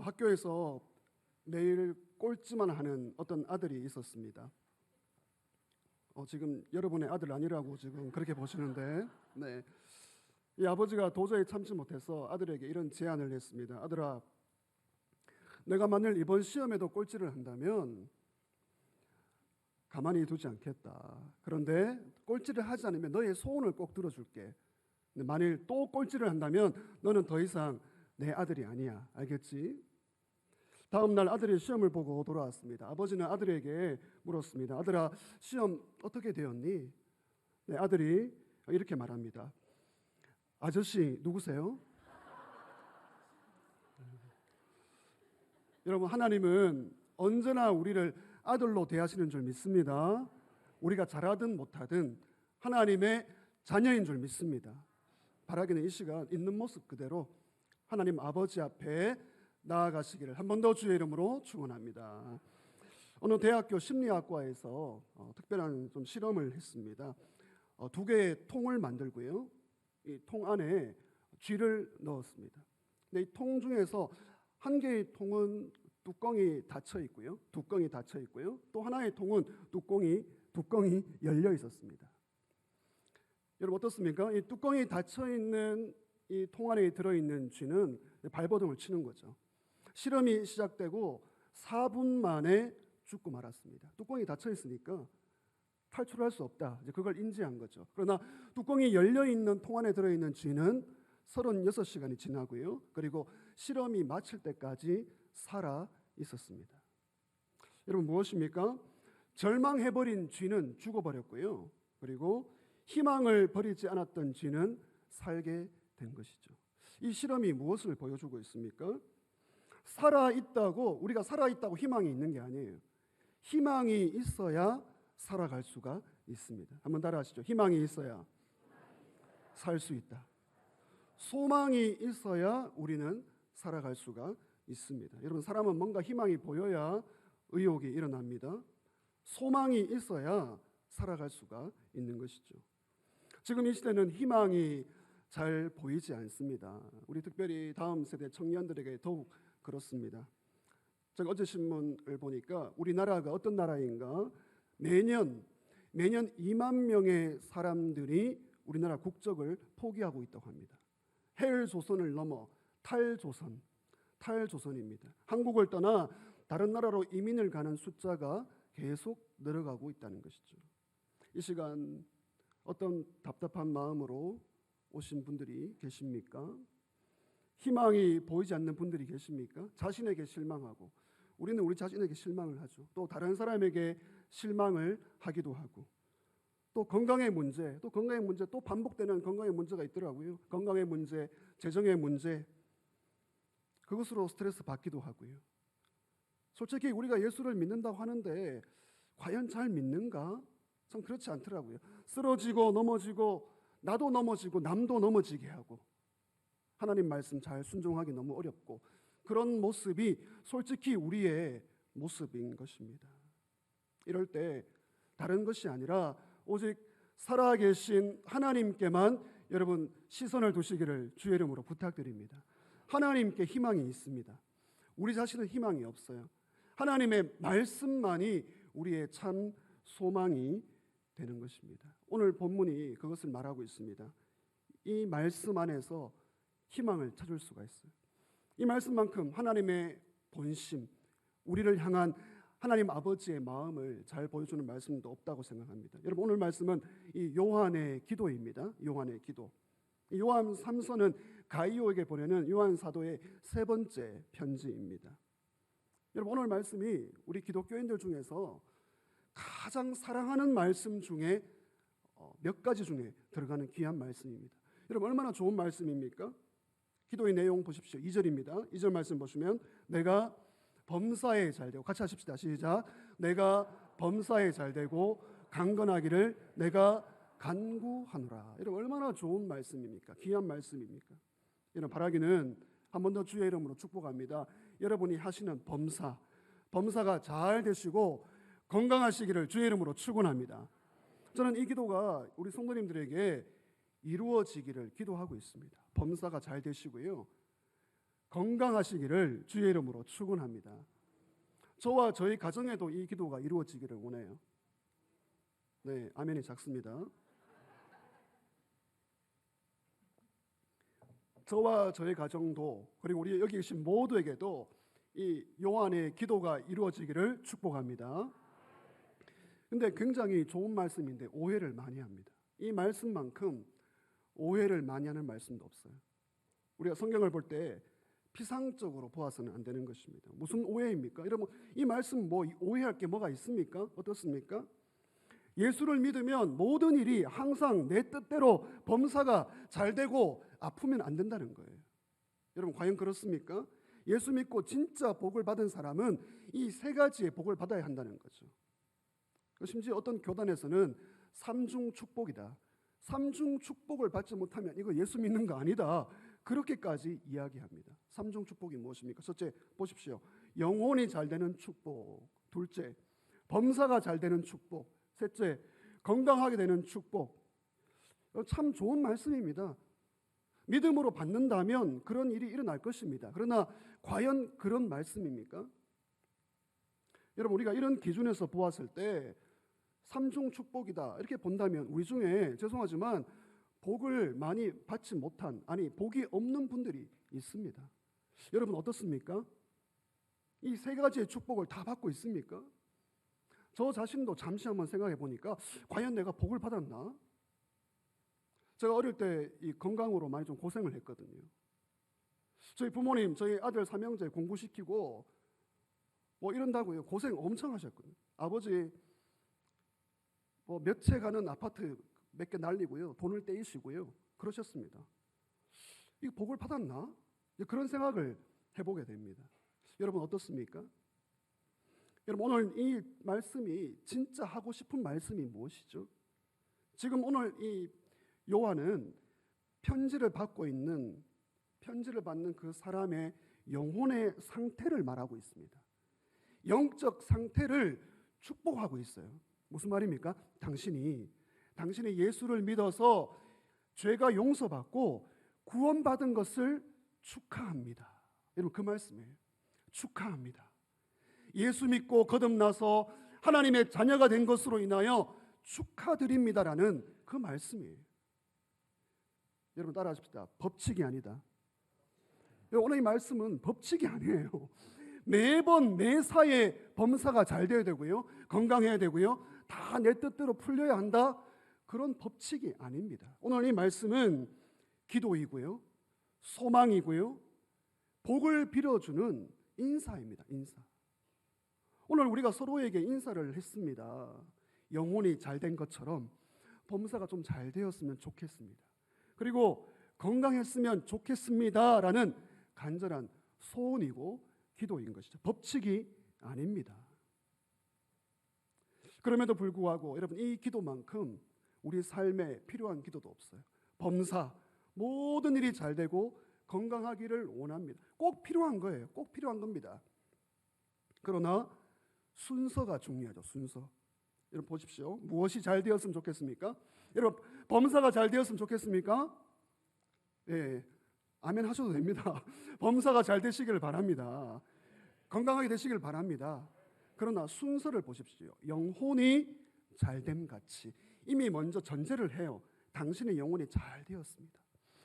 학교에서 매일 꼴찌만 하는 어떤 아들이 있었습니다. 지금 여러분의 아들 아니라고 지금 그렇게 보시는데, 네. 이 아버지가 도저히 참지 못해서 아들에게 이런 제안을 했습니다. 아들아, 내가 만일 이번 시험에도 꼴찌를 한다면 가만히 두지 않겠다. 그런데 꼴찌를 하지 않으면 너의 소원을 꼭 들어줄게. 근데 만일 또 꼴찌를 한다면 너는 더 이상 내 아들이 아니야. 알겠지? 다음 날 아들이 시험을 보고 돌아왔습니다. 아버지는 아들에게 물었습니다. 아들아, 시험 어떻게 되었니? 네, 아들이 이렇게 말합니다. 아저씨 누구세요? 여러분, 하나님은 언제나 우리를 아들로 대하시는 줄 믿습니다. 우리가 잘하든 못하든 하나님의 자녀인 줄 믿습니다. 바라기는 이 시간 있는 모습 그대로 하나님 아버지 앞에 나아가시기를 한 번 더 주의 이름으로 축원합니다. 어느 대학교 심리학과에서 특별한 좀 실험을 했습니다. 두 개의 통을 만들고요. 이 통 안에 쥐를 넣었습니다. 근데 이 통 중에서 한 개의 통은 뚜껑이 닫혀 있고요. 또 하나의 통은 뚜껑이 열려 있었습니다. 여러분 어떻습니까? 이 뚜껑이 닫혀 있는 이 통 안에 들어 있는 쥐는 발버둥을 치는 거죠. 실험이 시작되고 4분 만에 죽고 말았습니다. 뚜껑이 닫혀 있으니까 탈출할 수 없다. 이제 그걸 인지한 거죠. 그러나 뚜껑이 열려 있는 통 안에 들어 있는 쥐는 36시간이 지나고요. 그리고 실험이 마칠 때까지 살아 있었습니다. 여러분 무엇입니까? 절망해버린 쥐는 죽어버렸고요. 그리고 희망을 버리지 않았던 쥐는 살게 된 것이죠. 이 실험이 무엇을 보여주고 있습니까? 우리가 살아있다고 희망이 있는 게 아니에요. 희망이 있어야 살아갈 수가 있습니다. 한번 따라하시죠. 희망이 있어야 살 수 있다. 소망이 있어야 우리는 살아갈 수가 있습니다. 여러분 사람은 뭔가 희망이 보여야 의욕이 일어납니다. 소망이 있어야 살아갈 수가 있는 것이죠. 지금 이 시대는 희망이 잘 보이지 않습니다. 우리 특별히 다음 세대 청년들에게 더욱 그렇습니다. 제가 어제 신문을 보니까 우리나라가 어떤 나라인가 매년 2만 명의 사람들이 우리나라 국적을 포기하고 있다고 합니다. 헬조선을 넘어 탈조선입니다. 한국을 떠나 다른 나라로 이민을 가는 숫자가 계속 늘어가고 있다는 것이죠. 이 시간 어떤 답답한 마음으로 오신 분들이 계십니까? 희망이 보이지 않는 분들이 계십니까? 자신에게 실망하고 우리는 우리 자신에게 실망을 하죠. 또 다른 사람에게 실망을 하기도 하고 또 건강의 문제, 또 반복되는 건강의 문제가 있더라고요. 건강의 문제, 재정의 문제, 그것으로 스트레스 받기도 하고요. 솔직히 우리가 예수를 믿는다고 하는데 과연 잘 믿는가? 참 그렇지 않더라고요. 쓰러지고 넘어지고 나도 넘어지고 남도 넘어지게 하고 하나님 말씀 잘 순종하기 너무 어렵고 그런 모습이 솔직히 우리의 모습인 것입니다. 이럴 때 다른 것이 아니라 오직 살아계신 하나님께만 여러분 시선을 두시기를 주의 이름으로 부탁드립니다. 하나님께 희망이 있습니다. 우리 자신은 희망이 없어요. 하나님의 말씀만이 우리의 참 소망이 되는 것입니다. 오늘 본문이 그것을 말하고 있습니다. 이 말씀 안에서 희망을 찾을 수가 있어요. 이 말씀만큼 하나님의 본심, 우리를 향한 하나님 아버지의 마음을 잘 보여주는 말씀도 없다고 생각합니다. 여러분 오늘 말씀은 이 요한의 기도입니다. 요한의 기도. 요한 3서는 가이오에게 보내는 요한 사도의 세 번째 편지입니다. 여러분 오늘 말씀이 우리 기독교인들 중에서 가장 사랑하는 말씀 중에 몇 가지 중에 들어가는 귀한 말씀입니다. 여러분 얼마나 좋은 말씀입니까? 기도의 내용 보십시오. 2절입니다. 2절 말씀 보시면 내가 범사에 잘되고 같이 하십시다. 시작. 내가 범사에 잘되고 강건하기를 내가 간구하노라. 여러분 얼마나 좋은 말씀입니까? 귀한 말씀입니까? 여러분 바라기는 한 번 더 주의 이름으로 축복합니다. 여러분이 하시는 범사가 잘 되시고 건강하시기를 주의 이름으로 축원합니다. 저는 이 기도가 우리 성도님들에게 이루어지기를 기도하고 있습니다. 범사가 잘 되시고요. 건강하시기를 주의 이름으로 축원합니다. 저와 저희 가정에도 이 기도가 이루어지기를 원해요. 네, 아멘이 작습니다. 저와 저희 가정도 그리고 우리 여기 계신 모두에게도 이 요한의 기도가 이루어지기를 축복합니다. 근데 굉장히 좋은 말씀인데 오해를 많이 합니다. 이 말씀만큼 오해를 많이 하는 말씀도 없어요. 우리가 성경을 볼 때 피상적으로 보아서는 안 되는 것입니다. 무슨 오해입니까? 여러분, 이 말씀 뭐 오해할 게 뭐가 있습니까? 어떻습니까? 예수를 믿으면 모든 일이 항상 내 뜻대로 범사가 잘 되고 아프면 안 된다는 거예요. 여러분, 과연 그렇습니까? 예수 믿고 진짜 복을 받은 사람은 이 세 가지의 복을 받아야 한다는 거죠. 심지어 어떤 교단에서는 삼중 축복이다. 삼중 축복을 받지 못하면 이거 예수 믿는 거 아니다. 그렇게까지 이야기합니다. 삼중 축복이 무엇입니까? 첫째, 보십시오. 영혼이 잘 되는 축복. 둘째, 범사가 잘 되는 축복. 셋째, 건강하게 되는 축복. 참 좋은 말씀입니다. 믿음으로 받는다면 그런 일이 일어날 것입니다. 그러나 과연 그런 말씀입니까? 여러분, 우리가 이런 기준에서 보았을 때 삼중 축복이다 이렇게 본다면 우리 중에 죄송하지만 복을 많이 받지 못한, 아니 복이 없는 분들이 있습니다. 여러분 어떻습니까? 이 세 가지의 축복을 다 받고 있습니까? 저 자신도 잠시 한번 생각해 보니까 과연 내가 복을 받았나? 제가 어릴 때 이 건강으로 많이 좀 고생을 했거든요. 저희 부모님 저희 아들 삼형제 공부시키고 뭐 이런다고요. 고생 엄청 하셨거든요. 아버지 뭐 몇 채 가는 아파트 몇 개 날리고요. 돈을 떼이시고요. 그러셨습니다. 이 복을 받았나? 그런 생각을 해보게 됩니다. 여러분 어떻습니까? 여러분 오늘 이 말씀이 진짜 하고 싶은 말씀이 무엇이죠? 지금 오늘 이 요한은 편지를 받는 그 사람의 영혼의 상태를 말하고 있습니다. 영적 상태를 축복하고 있어요. 무슨 말입니까? 당신이 예수를 믿어서 죄가 용서받고 구원받은 것을 축하합니다. 여러분 그 말씀이에요. 축하합니다. 예수 믿고 거듭나서 하나님의 자녀가 된 것으로 인하여 축하드립니다라는 그 말씀이에요. 여러분 따라하십시다. 법칙이 아니다. 오늘 이 말씀은 법칙이 아니에요. 매번 매사에 범사가 잘 되어야 되고요. 건강해야 되고요. 다 내 뜻대로 풀려야 한다. 그런 법칙이 아닙니다. 오늘 이 말씀은 기도이고요. 소망이고요. 복을 빌어주는 인사입니다. 인사. 오늘 우리가 서로에게 인사를 했습니다. 영혼이 잘 된 것처럼 범사가 좀 잘 되었으면 좋겠습니다. 그리고 건강했으면 좋겠습니다라는 간절한 소원이고 기도인 것이죠. 법칙이 아닙니다. 그럼에도 불구하고 여러분 이 기도만큼 우리 삶에 필요한 기도도 없어요. 범사 모든 일이 잘 되고 건강하기를 원합니다. 꼭 필요한 거예요. 꼭 필요한 겁니다. 그러나 순서가 중요하죠. 순서. 여러분 보십시오. 무엇이 잘 되었으면 좋겠습니까? 여러분 범사가 잘 되었으면 좋겠습니까? 예, 아멘 하셔도 됩니다. 범사가 잘 되시기를 바랍니다. 건강하게 되시기를 바랍니다. 그러나 순서를 보십시오. 영혼이 잘됨 같이 이미 먼저 전제를 해요. 당신의 영혼이 잘 되었습니다.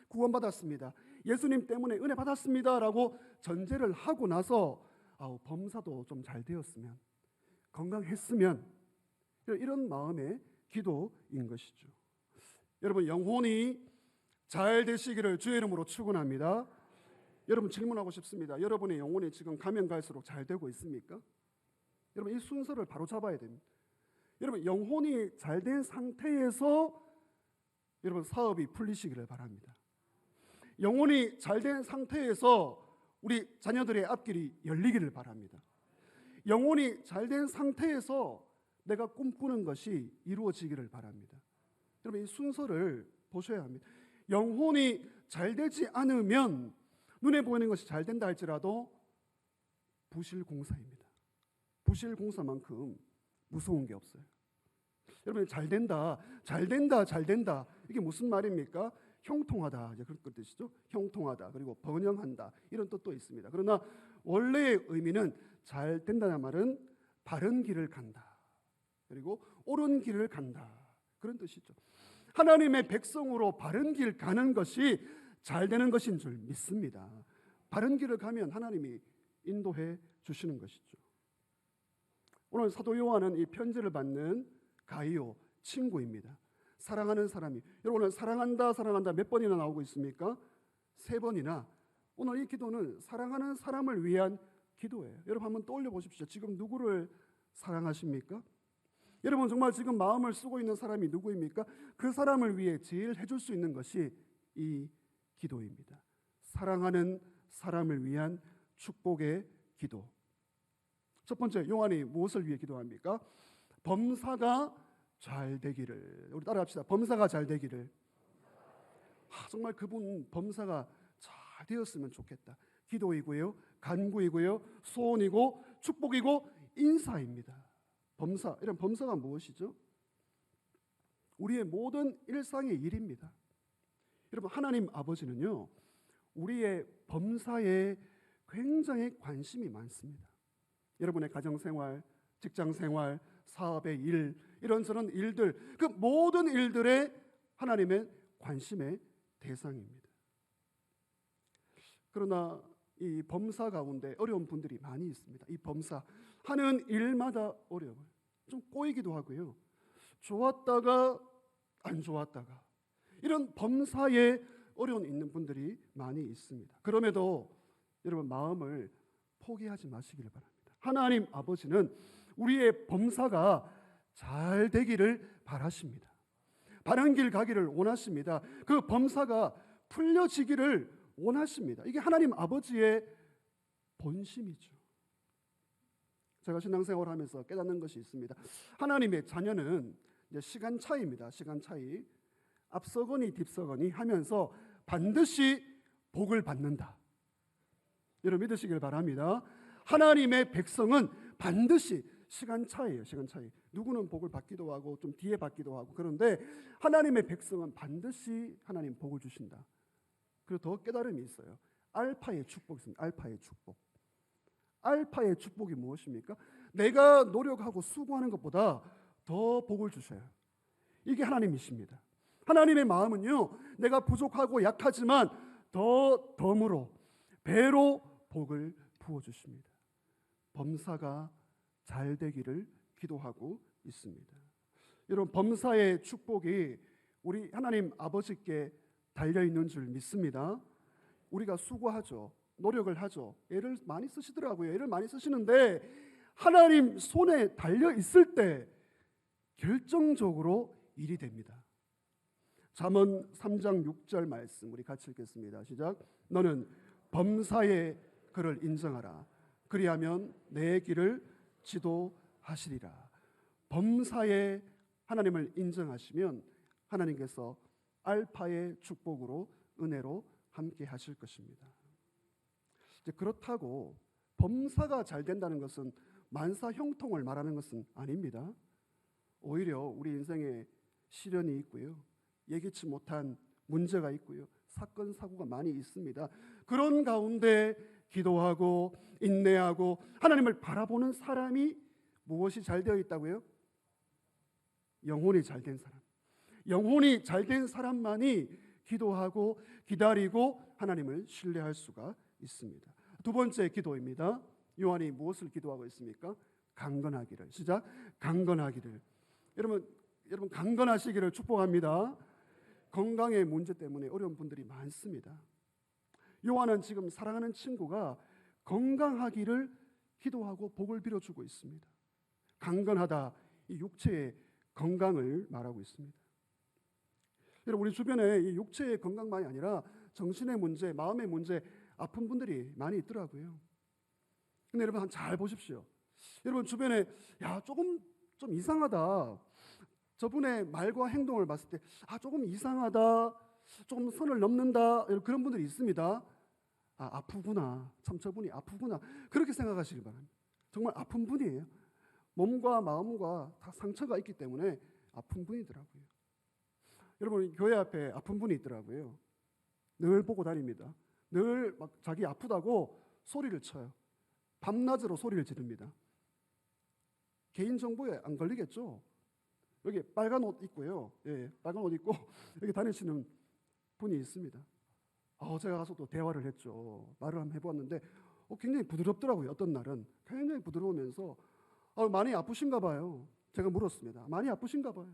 구원받았습니다. 예수님 때문에 은혜 받았습니다라고 전제를 하고 나서 범사도 좀 잘 되었으면 건강했으면 이런 마음의 기도인 것이죠. 여러분 영혼이 잘 되시기를 주의 이름으로 축원합니다. 여러분 질문하고 싶습니다. 여러분의 영혼이 지금 가면 갈수록 잘 되고 있습니까? 여러분 이 순서를 바로 잡아야 됩니다. 여러분 영혼이 잘 된 상태에서 여러분 사업이 풀리시기를 바랍니다. 영혼이 잘 된 상태에서 우리 자녀들의 앞길이 열리기를 바랍니다. 영혼이 잘 된 상태에서 내가 꿈꾸는 것이 이루어지기를 바랍니다. 여러분 이 순서를 보셔야 합니다. 영혼이 잘 되지 않으면 눈에 보이는 것이 잘 된다 할지라도 부실공사입니다. 부실공사만큼 무서운 게 없어요. 여러분 잘 된다 이게 무슨 말입니까? 형통하다, 이제 그런 뜻이죠. 형통하다, 그리고 번영한다, 이런 뜻도 있습니다. 그러나 원래의 의미는 잘 된다는 말은 바른 길을 간다, 그리고 옳은 길을 간다, 그런 뜻이죠. 하나님의 백성으로 바른 길 가는 것이 잘 되는 것인 줄 믿습니다. 바른 길을 가면 하나님이 인도해 주시는 것이죠. 오늘 사도 요한은 이 편지를 받는 가이오 친구입니다. 사랑하는 사람이, 여러분 오늘 사랑한다 사랑한다 몇 번이나 나오고 있습니까? 3번이나. 오늘 이 기도는 사랑하는 사람을 위한 기도예요. 여러분 한번 떠올려 보십시오. 지금 누구를 사랑하십니까? 여러분 정말 지금 마음을 쓰고 있는 사람이 누구입니까? 그 사람을 위해 제일 해줄 수 있는 것이 이 기도입니다. 사랑하는 사람을 위한 축복의 기도. 첫 번째, 요한이 무엇을 위해 기도합니까? 범사가 잘 되기를. 우리 따라합시다. 범사가 잘 되기를. 정말 그분 범사가 잘 되었으면 좋겠다. 기도이고요, 간구이고요, 소원이고 축복이고 인사입니다. 범사, 이런 범사가 무엇이죠? 우리의 모든 일상의 일입니다. 여러분 하나님 아버지는요, 우리의 범사에 굉장히 관심이 많습니다. 여러분의 가정생활, 직장생활, 사업의 일, 이런저런 일들, 그 모든 일들에 하나님의 관심의 대상입니다. 그러나 이 범사 가운데 어려운 분들이 많이 있습니다. 이 범사, 하는 일마다 어려워요. 좀 꼬이기도 하고요, 좋았다가 안 좋았다가, 이런 범사에 어려움 있는 분들이 많이 있습니다. 그럼에도 여러분 마음을 포기하지 마시기를 바랍니다. 하나님 아버지는 우리의 범사가 잘 되기를 바라십니다. 바른 길 가기를 원하십니다. 그 범사가 풀려지기를 원하십니다. 이게 하나님 아버지의 본심이죠. 제가 신앙생활을 하면서 깨닫는 것이 있습니다. 하나님의 자녀는 이제 시간 차이입니다. 시간 차이. 앞서거니 뒤서거니 하면서 반드시 복을 받는다. 여러분 믿으시길 바랍니다. 하나님의 백성은 반드시 시간 차이예요. 시간 차이. 누구는 복을 받기도 하고 좀 뒤에 받기도 하고, 그런데 하나님의 백성은 반드시 하나님 복을 주신다. 그리고 더 깨달음이 있어요. 알파의 축복이 있습니다. 알파의 축복. 알파의 축복이 무엇입니까? 내가 노력하고 수고하는 것보다 더 복을 주셔요. 이게 하나님이십니다. 하나님의 마음은요, 내가 부족하고 약하지만 덤으로 배로 복을 부어주십니다. 범사가 잘 되기를 기도하고 있습니다. 여러분 범사의 축복이 우리 하나님 아버지께 달려있는 줄 믿습니다. 우리가 수고하죠, 노력을 하죠, 애를 많이 쓰시더라고요. 애를 많이 쓰시는데 하나님 손에 달려있을 때 결정적으로 일이 됩니다. 잠언 3장 6절 말씀 우리 같이 읽겠습니다. 시작. 너는 범사의 그를 인정하라. 그리하면 내 길을 지도하시리라. 범사의 하나님을 인정하시면 하나님께서 알파의 축복으로 은혜로 함께 하실 것입니다. 이제 그렇다고 범사가 잘 된다는 것은 만사 형통을 말하는 것은 아닙니다. 오히려 우리 인생에 시련이 있고요, 예기치 못한 문제가 있고요, 사건 사고가 많이 있습니다. 그런 가운데 기도하고 인내하고 하나님을 바라보는 사람이 무엇이 잘 되어 있다고요? 영혼이 잘 된 사람. 영혼이 잘 된 사람만이 기도하고 기다리고 하나님을 신뢰할 수가 있습니다. 두 번째 기도입니다. 요한이 무엇을 기도하고 있습니까? 강건하기를. 시작. 강건하기를. 여러분 강건하시기를 축복합니다. 건강의 문제 때문에 어려운 분들이 많습니다. 요한은 지금 사랑하는 친구가 건강하기를 기도하고 복을 빌어주고 있습니다. 강건하다, 이 육체의 건강을 말하고 있습니다. 여러분 우리 주변에 이 육체의 건강만이 아니라 정신의 문제, 마음의 문제, 아픈 분들이 많이 있더라고요. 근데 여러분 잘 보십시오. 여러분 주변에 조금 좀 이상하다, 저분의 말과 행동을 봤을 때 조금 이상하다, 조금 선을 넘는다, 그런 분들이 있습니다. 아프구나, 참 저분이 아프구나, 그렇게 생각하시기 바랍니다. 정말 아픈 분이에요. 몸과 마음과 다 상처가 있기 때문에 아픈 분이더라고요. 여러분 교회 앞에 아픈 분이 있더라고요. 늘 보고 다닙니다. 늘 막 자기 아프다고 소리를 쳐요. 밤낮으로 소리를 지릅니다. 개인정보에 안 걸리겠죠? 여기 빨간 옷 입고요. 예, 빨간 옷 입고 여기 다니시는 분이 있습니다. 제가 가서 또 대화를 했죠. 말을 한번 해보았는데 굉장히 부드럽더라고요. 어떤 날은 굉장히 부드러우면서 많이 아프신가 봐요. 제가 물었습니다. 많이 아프신가 봐요.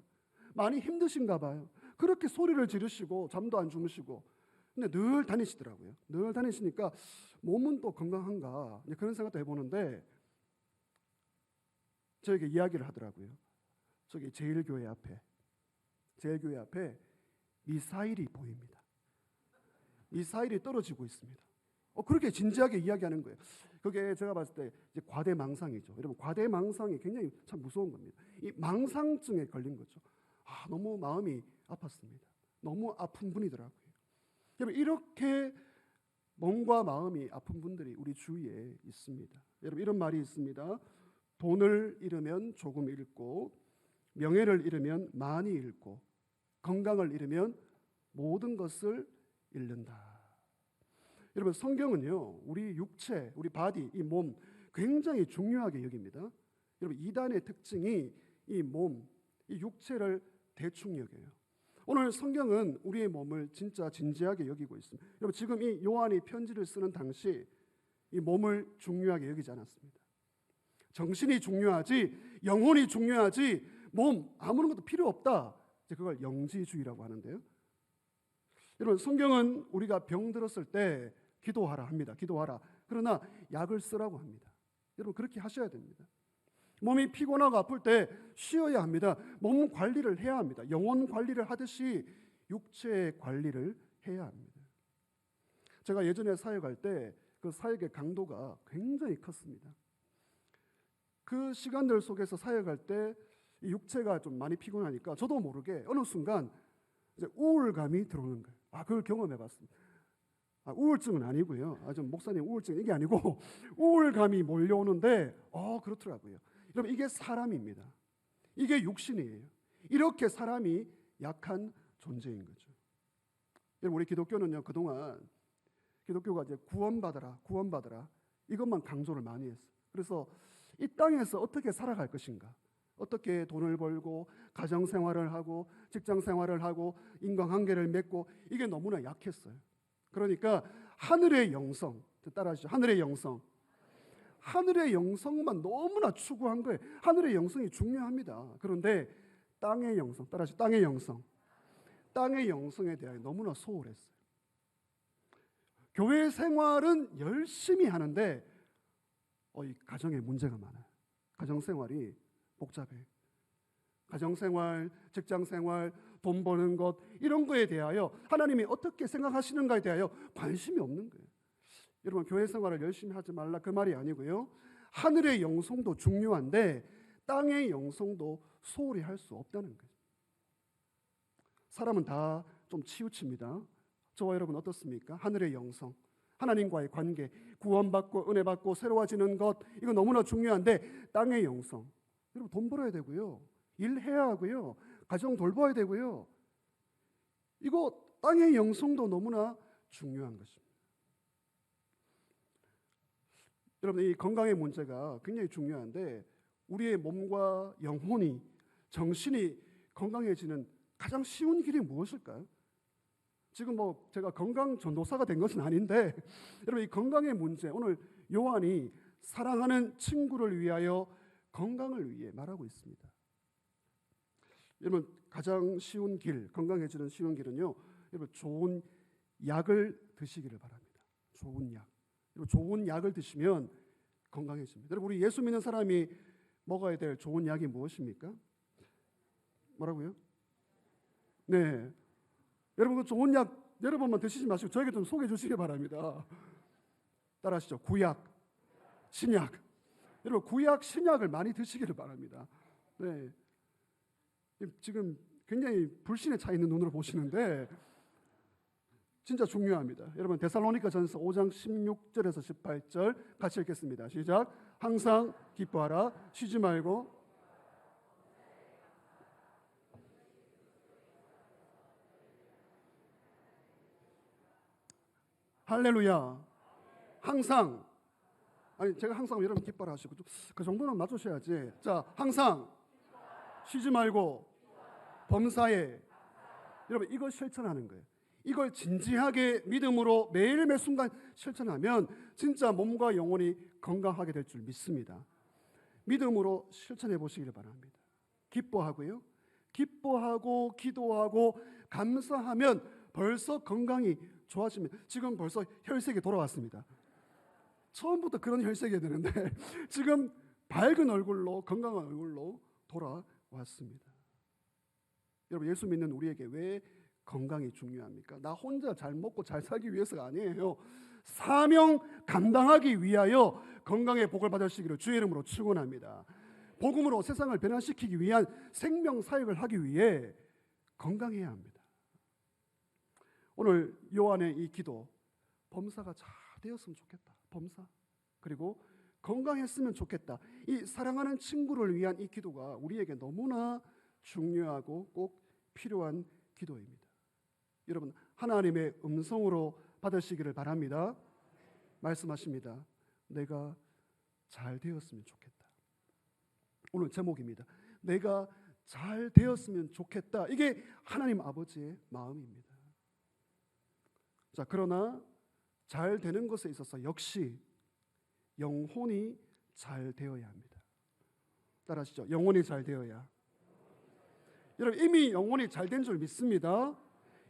많이 힘드신가 봐요. 그렇게 소리를 지르시고 잠도 안 주무시고 근데 늘 다니시더라고요. 늘 다니시니까 몸은 또 건강한가 그런 생각도 해보는데 저에게 이야기를 하더라고요. 저기 제일교회 앞에 미사일이 보입니다. 미사일이 떨어지고 있습니다. 그렇게 진지하게 이야기하는 거예요. 그게 제가 봤을 때 이제 과대망상이죠. 여러분 과대망상이 굉장히 참 무서운 겁니다. 이 망상증에 걸린 거죠. 너무 마음이 아팠습니다. 너무 아픈 분이더라고요. 여러분 이렇게 몸과 마음이 아픈 분들이 우리 주위에 있습니다. 여러분 이런 말이 있습니다. 돈을 잃으면 조금 잃고 명예를 잃으면 많이 잃고 건강을 잃으면 모든 것을 잃는다. 여러분 성경은요 우리 육체, 우리 바디, 이 몸 굉장히 중요하게 여깁니다. 여러분 이단의 특징이 이 몸, 이 육체를 대충 여겨요. 오늘 성경은 우리의 몸을 진짜 진지하게 여기고 있습니다. 여러분 지금 이 요한이 편지를 쓰는 당시 이 몸을 중요하게 여기지 않았습니다. 정신이 중요하지, 영혼이 중요하지, 몸 아무런 것도 필요 없다. 그걸 영지주의라고 하는데요. 여러분 성경은 우리가 병들었을 때 기도하라 합니다. 기도하라. 그러나 약을 쓰라고 합니다. 여러분 그렇게 하셔야 됩니다. 몸이 피곤하고 아플 때 쉬어야 합니다. 몸 관리를 해야 합니다. 영혼 관리를 하듯이 육체 관리를 해야 합니다. 제가 예전에 사역할 때 그 사역의 강도가 굉장히 컸습니다. 그 시간들 속에서 사역할 때 이 육체가 좀 많이 피곤하니까 저도 모르게 어느 순간 이제 우울감이 들어오는 거예요. 그걸 경험해봤습니다. 우울증은 아니고요. 좀 목사님 우울증 이게 아니고 우울감이 몰려오는데 그렇더라고요. 여러분 이게 사람입니다. 이게 육신이에요. 이렇게 사람이 약한 존재인 거죠. 여러분 우리 기독교는요 그동안 기독교가 이제 구원받으라 이것만 강조를 많이 했어요. 그래서 이 땅에서 어떻게 살아갈 것인가, 어떻게 돈을 벌고 가정생활을 하고 직장생활을 하고 인간관계를 맺고 이게 너무나 약했어요. 그러니까 하늘의 영성, 따라하시죠. 하늘의 영성. 하늘의 영성만 너무나 추구한 거예요. 하늘의 영성이 중요합니다. 그런데 땅의 영성, 따라하시죠. 땅의 영성. 땅의 영성에 대하여 너무나 소홀했어요. 교회 생활은 열심히 하는데 이 가정에 문제가 많아요. 가정생활이 복잡해요. 가정생활, 직장생활, 돈 버는 것 이런 거에 대하여 하나님이 어떻게 생각하시는가에 대하여 관심이 없는 거예요. 여러분 교회 생활을 열심히 하지 말라 그 말이 아니고요. 하늘의 영성도 중요한데 땅의 영성도 소홀히 할 수 없다는 거예요. 사람은 다 좀 치우칩니다. 저와 여러분 어떻습니까? 하늘의 영성, 하나님과의 관계, 구원받고 은혜 받고 새로워지는 것 이거 너무나 중요한데 땅의 영성, 여러분 돈 벌어야 되고요. 일해야 하고요. 가정 돌봐야 되고요. 이거 땅의 영성도 너무나 중요한 것입니다. 여러분 이 건강의 문제가 굉장히 중요한데 우리의 몸과 영혼이 정신이 건강해지는 가장 쉬운 길이 무엇일까요? 지금 제가 건강 전도사가 된 것은 아닌데 여러분 이 건강의 문제 오늘 요한이 사랑하는 친구를 위하여 건강을 위해 말하고 있습니다. 여러분 가장 쉬운 길, 건강해지는 쉬운 길은요. 여러분 좋은 약을 드시기를 바랍니다. 좋은 약. 여러분 좋은 약을 드시면 건강해집니다. 여러분 우리 예수 믿는 사람이 먹어야 될 좋은 약이 무엇입니까? 뭐라고요? 네. 여러분 그 좋은 약 여러분만 드시지 마시고 저에게 좀 소개해 주시기 바랍니다. 따라하시죠. 구약, 신약. 여러분 구약, 신약을 많이 드시기를 바랍니다. 네. 지금 굉장히 불신에 차 있는 눈으로 보시는데 진짜 중요합니다. 여러분 데살로니가전서 5장 16절에서 18절 같이 읽겠습니다. 시작. 항상 기뻐하라. 쉬지 말고 할렐루야. 항상. 아니 제가 항상 여러분 기뻐라 하시고 그 정도는 맞으셔야지. 자, 항상 쉬지 말고 범사에. 여러분 이걸 실천하는 거예요. 이걸 진지하게 믿음으로 매일 매 순간 실천하면 진짜 몸과 영혼이 건강하게 될 줄 믿습니다. 믿음으로 실천해 보시기를 바랍니다. 기뻐하고요. 기뻐하고 기도하고 감사하면 벌써 건강이 좋아지면 지금 벌써 혈색이 돌아왔습니다. 처음부터 그런 혈색이 되는데 지금 밝은 얼굴로 건강한 얼굴로 돌아왔습니다. 여러분 예수 믿는 우리에게 왜 건강이 중요합니까? 나 혼자 잘 먹고 잘 살기 위해서가 아니에요. 사명 감당하기 위하여 건강의 복을 받으시기를 주의 이름으로 축원합니다. 복음으로 세상을 변화시키기 위한 생명 사역을 하기 위해 건강해야 합니다. 오늘 요한의 이 기도, 범사가 잘 되었으면 좋겠다. 범사. 그리고 건강했으면 좋겠다. 이 사랑하는 친구를 위한 이 기도가 우리에게 너무나 중요하고 꼭 필요한 기도입니다. 여러분 하나님의 음성으로 받으시기를 바랍니다. 말씀하십니다. 내가 잘 되었으면 좋겠다. 오늘 제목입니다. 내가 잘 되었으면 좋겠다. 이게 하나님 아버지의 마음입니다. 자, 그러나 잘 되는 것에 있어서 역시 영혼이 잘 되어야 합니다. 따라하시죠. 영혼이 잘 되어야. 여러분 이미 영혼이 잘 된 줄 믿습니다.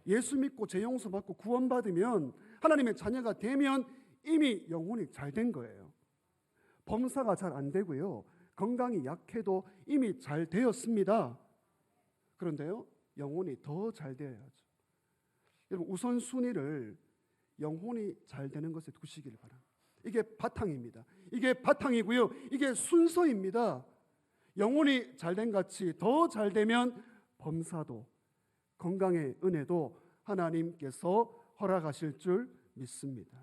예수 믿고 죄 용서 받고 구원받으면 하나님의 자녀가 되면 이미 영혼이 잘 된 거예요. 범사가 잘 안 되고요. 건강이 약해도 이미 잘 되었습니다. 그런데요, 영혼이 더 잘 되어야죠. 여러분 우선순위를 영혼이 잘 되는 것에 두시기를 바랍니다. 이게 바탕입니다. 이게 바탕이고요. 이게 순서입니다. 영혼이 잘된 같이 더 잘 되면 범사도 건강의 은혜도 하나님께서 허락하실 줄 믿습니다.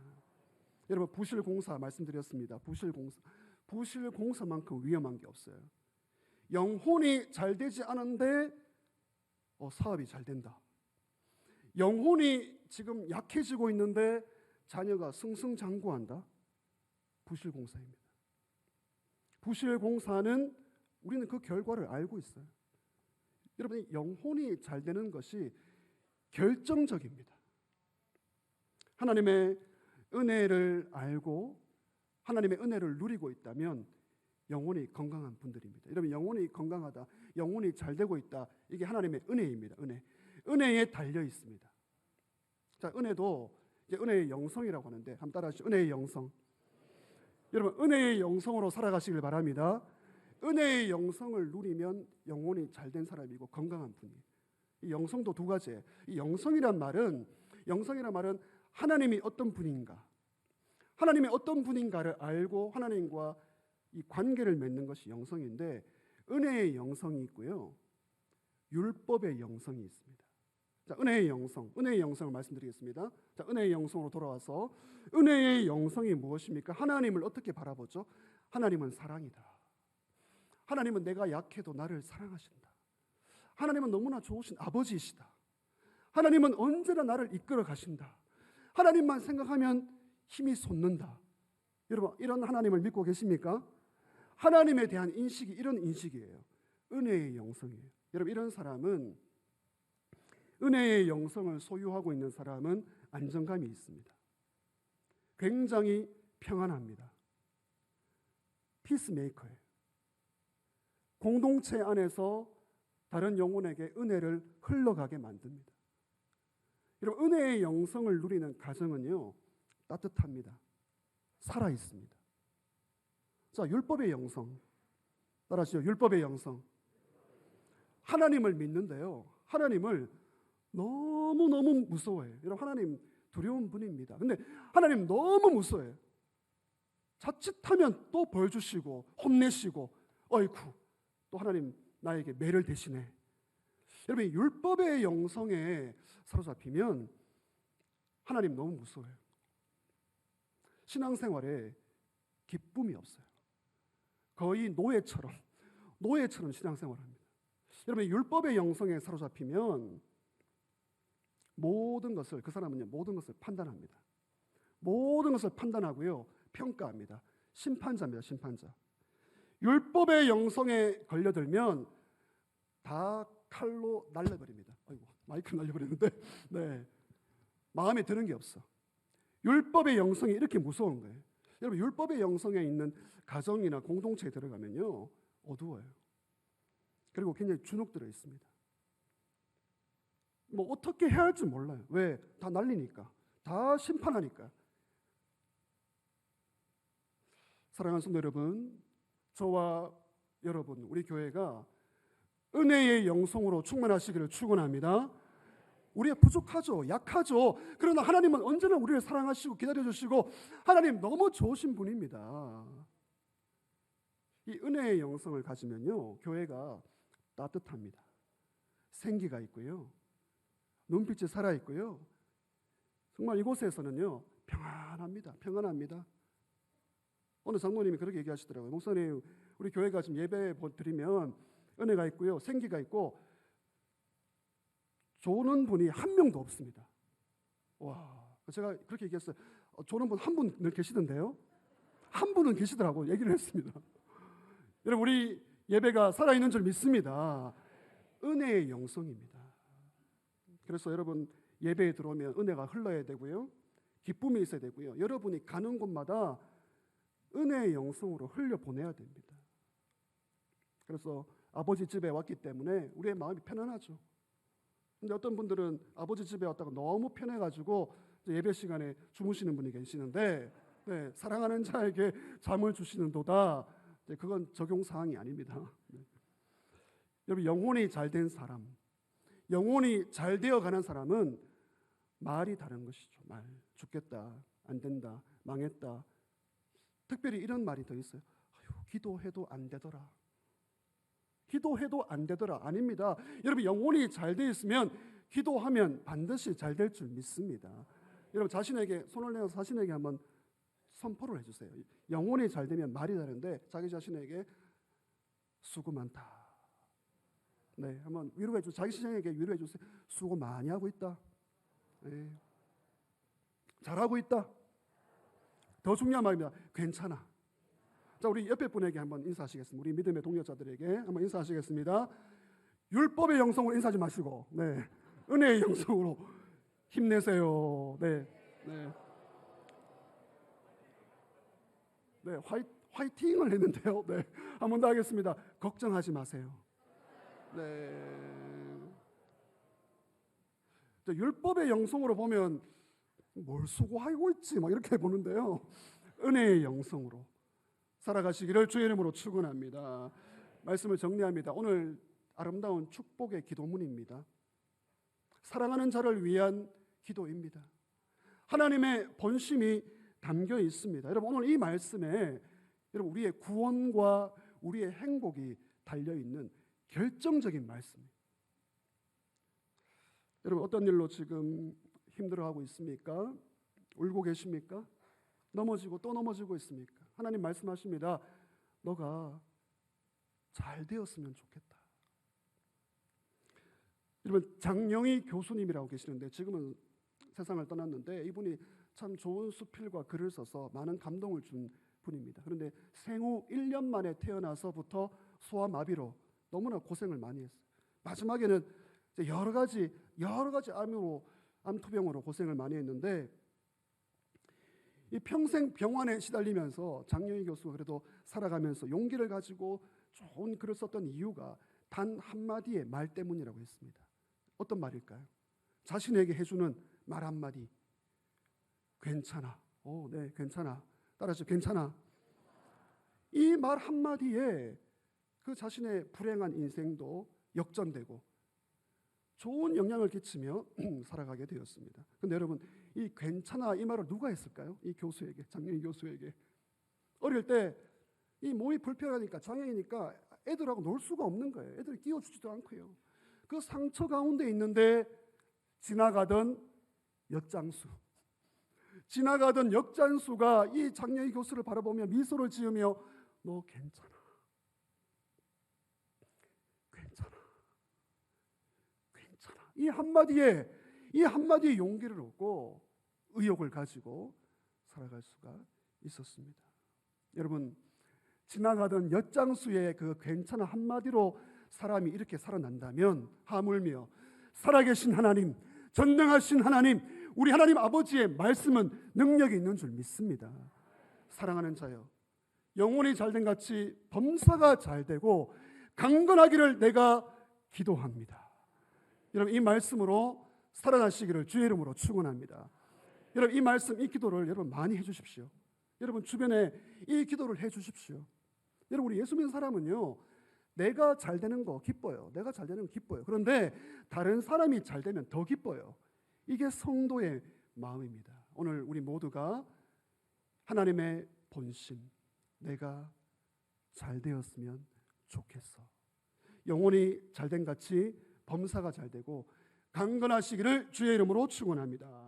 여러분 부실공사 말씀드렸습니다. 부실공사만큼 위험한 게 없어요. 영혼이 잘 되지 않은데 사업이 잘 된다. 영혼이 지금 약해지고 있는데 자녀가 승승장구한다. 부실공사입니다. 부실공사는 우리는 그 결과를 알고 있어요. 여러분 영혼이 잘 되는 것이 결정적입니다. 하나님의 은혜를 알고 하나님의 은혜를 누리고 있다면 영혼이 건강한 분들입니다. 여러분 영혼이 건강하다, 영혼이 잘 되고 있다. 이게 하나님의 은혜입니다. 은혜에 달려 있습니다. 자, 은혜도 이제 은혜의 영성이라고 하는데 한번 따라하시죠. 은혜의 영성. 여러분 은혜의 영성으로 살아가시길 바랍니다. 은혜의 영성을 누리면 영혼이 잘된 사람이고 건강한 분이에요. 이 영성도 두 가지예요. 이 영성이란 말은 하나님이 어떤 분인가, 하나님이 어떤 분인가를 알고 하나님과 이 관계를 맺는 것이 영성인데, 은혜의 영성이 있고요, 율법의 영성이 있습니다. 자, 은혜의 영성을 말씀드리겠습니다. 자, 은혜의 영성으로 돌아와서 은혜의 영성이 무엇입니까? 하나님을 어떻게 바라보죠? 하나님은 사랑이다. 하나님은 내가 약해도 나를 사랑하신다. 하나님은 너무나 좋으신 아버지이시다. 하나님은 언제나 나를 이끌어 가신다. 하나님만 생각하면 힘이 솟는다. 여러분 이런 하나님을 믿고 계십니까? 하나님에 대한 인식이 이런 인식이에요. 은혜의 영성이에요. 여러분 이런 사람은, 은혜의 영성을 소유하고 있는 사람은 안정감이 있습니다. 굉장히 평안합니다. 피스메이커예요. 공동체 안에서 다른 영혼에게 은혜를 흘러가게 만듭니다. 여러분 은혜의 영성을 누리는 가정은요 따뜻합니다. 살아 있습니다. 자, 율법의 영성 따라하시죠. 율법의 영성. 하나님을 믿는데요, 하나님을 너무너무 무서워해요. 여러분 하나님 두려운 분입니다. 근데 하나님 너무 무서워해요. 자칫하면 또 벌 주시고 혼내시고, 어이쿠 또 하나님 나에게 매를 대시네. 여러분 율법의 영성에 사로잡히면 하나님 너무 무서워요. 신앙생활에 기쁨이 없어요. 거의 노예처럼 신앙생활합니다. 여러분 율법의 영성에 사로잡히면 모든 것을, 그 사람은요 모든 것을 판단합니다. 모든 것을 판단하고요, 평가합니다. 심판자입니다. 심판자. 율법의 영성에 걸려들면 다 칼로 날려버립니다. 아이고, 마이크 날려버렸는데, 네, 마음에 드는 게 없어. 율법의 영성이 이렇게 무서운 거예요. 여러분, 율법의 영성에 있는 가정이나 공동체에 들어가면요, 어두워요. 그리고 굉장히 주눅들어 있습니다. 뭐 어떻게 해야 할지 몰라요. 왜? 다 날리니까, 다 심판하니까. 사랑하는 성도 여러분, 저와 여러분, 우리 교회가 은혜의 영성으로 충만하시기를 축원합니다. 우리가 부족하죠, 약하죠. 그러나 하나님은 언제나 우리를 사랑하시고 기다려주시고 하나님 너무 좋으신 분입니다. 이 은혜의 영성을 가지면요, 교회가 따뜻합니다. 생기가 있고요, 눈빛이 살아있고요, 정말 이곳에서는요 평안합니다. 평안합니다. 어느 장로님이 그렇게 얘기하시더라고요. 목사님, 우리 교회가 지금 예배 드리면 은혜가 있고요, 생기가 있고 조는 분이 한 명도 없습니다. 와, 제가 그렇게 얘기했어요. 조는 분 한 분 늘 계시던데요. 한 분은 계시더라고 얘기를 했습니다. 여러분, 우리 예배가 살아있는 줄 믿습니다. 은혜의 영성입니다. 그래서 여러분, 예배에 들어오면 은혜가 흘러야 되고요, 기쁨이 있어야 되고요, 여러분이 가는 곳마다 은혜의 영성으로 흘려보내야 됩니다. 그래서 아버지 집에 왔기 때문에 우리의 마음이 편안하죠. 근데 어떤 분들은 아버지 집에 왔다가 너무 편해가지고 예배 시간에 주무시는 분이 계시는데, 네, 사랑하는 자에게 잠을 주시는도다, 네, 그건 적용사항이 아닙니다. 네. 여러분, 영혼이 잘된 사람, 영혼이 잘 되어가는 사람은 말이 다른 것이죠. 말, 죽겠다, 안 된다, 망했다. 특별히 이런 말이 더 있어요. 아유, 기도해도 안 되더라. 기도해도 안 되더라. 아닙니다. 여러분, 영혼이 잘 되어 있으면 기도하면 반드시 잘 될 줄 믿습니다. 여러분, 자신에게 손을 내어서 자신에게 한번 선포를 해주세요. 영혼이 잘 되면 말이 다른데 자기 자신에게 수고 많다. 네, 한번 위로해 주세요. 자기 자신에게 위로해 주세요. 수고 많이 하고 있다. 네. 잘하고 있다. 더 중요한 말입니다. 괜찮아. 자, 우리 옆에 분에게 한번 인사하시겠습니다. 우리 믿음의 동료자들에게 한번 인사하시겠습니다. 율법의 영성으로 인사하지 마시고, 네, 은혜의 영성으로 힘내세요. 네, 네, 네, 화이팅을 했는데요. 네, 한 번 더 하겠습니다. 걱정하지 마세요. 네, 율법의 영성으로 보면 뭘 수고하고 있지, 막 이렇게 보는데요. 은혜의 영성으로 살아가시기를 주의 이름으로 축원합니다. 말씀을 정리합니다. 오늘 아름다운 축복의 기도문입니다. 사랑하는 자를 위한 기도입니다. 하나님의 본심이 담겨 있습니다. 여러분, 오늘 이 말씀에 여러분, 우리의 구원과 우리의 행복이 달려 있는 결정적인 말씀입니다. 여러분, 어떤 일로 지금 힘들어하고 있습니까? 울고 계십니까? 넘어지고 또 넘어지고 있습니까? 하나님 말씀하십니다. 너가 잘 되었으면 좋겠다. 여러분, 장영희 교수님이라고 계시는데 지금은 세상을 떠났는데 이분이 참 좋은 수필과 글을 써서 많은 감동을 준 분입니다. 그런데 생후 1년 만에 태어나서부터 소아마비로 너무나 고생을 많이 했어요. 마지막에는 여러 가지 암투병으로 고생을 많이 했는데 이 평생 병원에 시달리면서 장영희 교수가 그래도 살아가면서 용기를 가지고 좋은 글을 썼던 이유가 단 한마디의 말 때문이라고 했습니다. 어떤 말일까요? 자신에게 해주는 말 한마디. 괜찮아. 네, 괜찮아. 따라서 괜찮아. 이 말 한마디에 그 자신의 불행한 인생도 역전되고 좋은 영향을 끼치며 살아가게 되었습니다. 그런데 여러분, 이 괜찮아 이 말을 누가 했을까요? 이 교수에게, 장영희 교수에게. 어릴 때 이 몸이 불편하니까, 장애이니까 애들하고 놀 수가 없는 거예요. 애들이 끼워주지도 않고요. 그 상처 가운데 있는데 지나가던 역장수가 이 장영희 교수를 바라보며 미소를 지으며 너 괜찮아. 이 한마디에 용기를 얻고 의욕을 가지고 살아갈 수가 있었습니다. 여러분, 지나가던 엿장수의 그 괜찮은 한마디로 사람이 이렇게 살아난다면 하물며 살아계신 하나님, 전능하신 하나님, 우리 하나님 아버지의 말씀은 능력이 있는 줄 믿습니다. 사랑하는 자여, 영혼이 잘된 같이 범사가 잘되고 강건하기를 내가 기도합니다. 여러분, 이 말씀으로 살아나시기를 주의 이름으로 축원합니다. 여러분, 이 말씀, 이 기도를 여러분 많이 해주십시오. 여러분 주변에 이 기도를 해주십시오. 여러분, 우리 예수 믿는 사람은요, 내가 잘 되는 거 기뻐요. 내가 잘 되는 거 기뻐요. 그런데 다른 사람이 잘 되면 더 기뻐요. 이게 성도의 마음입니다. 오늘 우리 모두가 하나님의 본심, 내가 잘 되었으면 좋겠어. 영혼이 잘된 같이 범사가 잘 되고 강건하시기를 주의 이름으로 축원합니다.